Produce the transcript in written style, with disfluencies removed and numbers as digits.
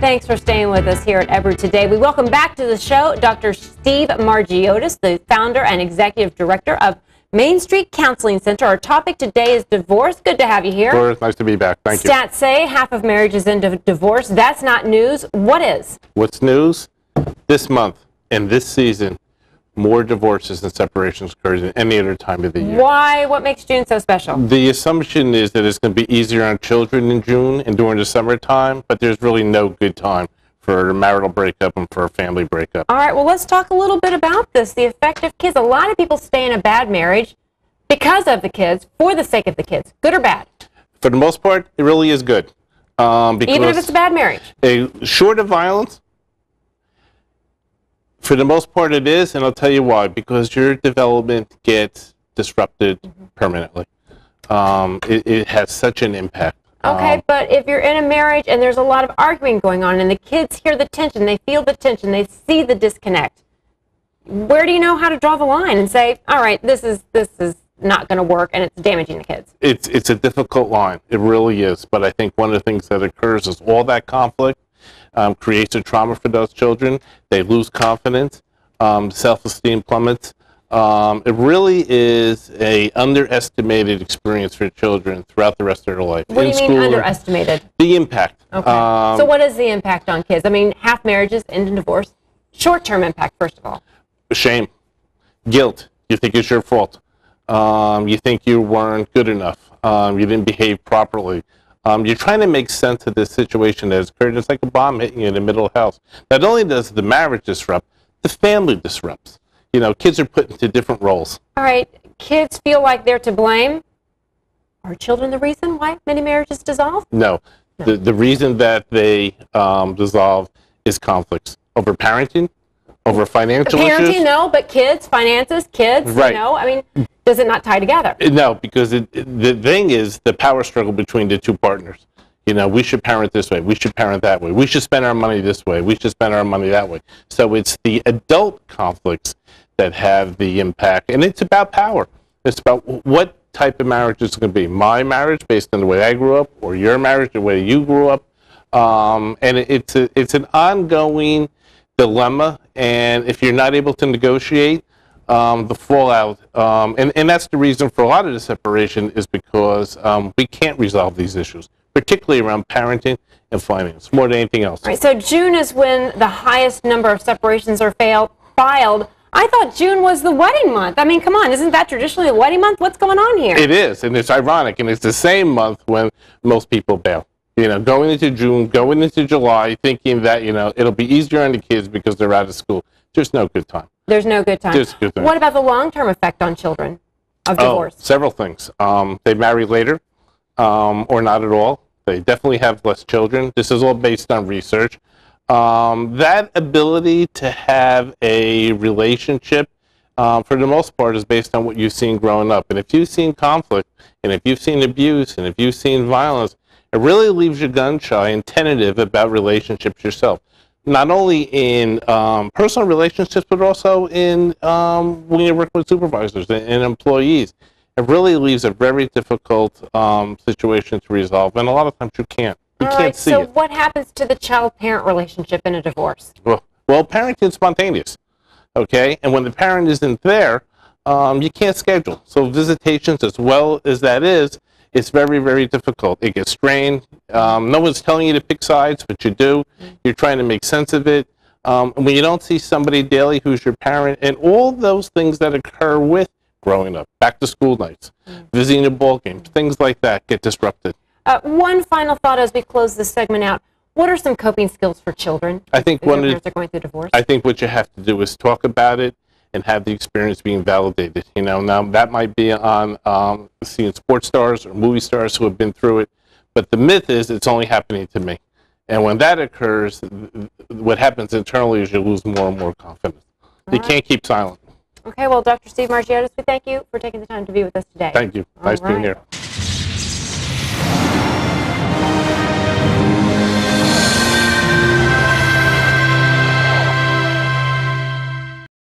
Thanks for staying with us here at Ebru today. We welcome back to the show Dr. Steve Margeotes, the founder and executive director of Main Street Counseling Center. Our topic today is divorce. Good to have you here. Sure, it's nice to be back. Thank you. Stats say half of marriages end in divorce. That's not news. What is? What's news? This month and this season, more divorces and separations occur than any other time of the year. Why? What makes June so special? The assumption is that it's going to be easier on children in June and during the summertime, but there's really no good time for a marital breakup and for a family breakup. All right, well, let's talk a little bit about this, the effect of kids. A lot of people stay in a bad marriage because of the kids, for the sake of the kids. Good or bad? For the most part, it really is good. Even if it's a bad marriage? Short of violence, for the most part it is, and I'll tell you why. Because your development gets disrupted permanently. It has such an impact. Okay, but if you're in a marriage and there's a lot of arguing going on and the kids hear the tension, they feel the tension, they see the disconnect, where do you know how to draw the line and say, all right, this is not going to work and it's damaging the kids? It's a difficult line. It really is. But I think one of the things that occurs is all that conflict creates a trauma for those children. They lose confidence. Self-esteem plummets. It really is a underestimated experience for children throughout the rest of their life. What do you mean underestimated? The impact. Okay. So what is the impact on kids? I mean, half marriages end in divorce. Short-term impact, first of all. Shame. Guilt. You think it's your fault. You think you weren't good enough. You didn't behave properly. You're trying to make sense of this situation that has occurred. It's like a bomb hitting you in the middle of the house. Not only does the marriage disrupt, the family disrupts. You know, kids are put into different roles. All right, kids feel like they're to blame. Are children the reason why many marriages dissolve? No. The reason that they dissolve is conflicts over parenting, over financial issues. Parenting, no, but kids, finances, kids, right. You know, I mean, does it not tie together? No, because the thing is the power struggle between the two partners. You know, we should parent this way, we should parent that way, we should spend our money this way, we should spend our money that way. So it's the adult conflicts that have the impact, and it's about power. It's about what type of marriage it's going to be. My marriage, based on the way I grew up, or your marriage, the way you grew up, and it's an ongoing dilemma. And if you're not able to negotiate, the fallout, and that's the reason for a lot of the separation, is because we can't resolve these issues, particularly around parenting and finance, more than anything else. Right, so June is when the highest number of separations are filed. I thought June was the wedding month. I mean, come on, isn't that traditionally the wedding month? What's going on here? It is, and it's ironic, and it's the same month when most people bail. You know, going into June, going into July, thinking that, you know, it'll be easier on the kids because they're out of school. There's no good time. There's no good time. There's good time. What about the long-term effect on children of divorce? Several things. They marry later, or not at all. They definitely have less children. This is all based on research. That ability to have a relationship, for the most part, is based on what you've seen growing up. And if you've seen conflict, and if you've seen abuse, and if you've seen violence, it really leaves you gun-shy and tentative about relationships yourself. Not only in personal relationships, but also in when you're working with supervisors and employees. It really leaves a very difficult situation to resolve, and a lot of times you can't. You can't see it. So what happens to the child-parent relationship in a divorce? Well, parenting is spontaneous, okay? And when the parent isn't there, you can't schedule. So visitations, as well as that is, it's very, very difficult. It gets strained. No one's telling you to pick sides, but you do. You're trying to make sense of it. When you don't see somebody daily who's your parent, and all those things that occur with growing up, back to school nights, visiting a ball game, things like that get disrupted. One final thought as we close this segment out. What are some coping skills for children I think if their parents are going through divorce? I think what you have to do is talk about it and have the experience being validated. You know, now that might be on seeing sports stars or movie stars who have been through it, but the myth is it's only happening to me. And when that occurs, what happens internally is you lose more and more confidence. You can't keep silent. Okay, well, Dr. Steve Margeotes, we thank you for taking the time to be with us today. Thank you. Nice being here.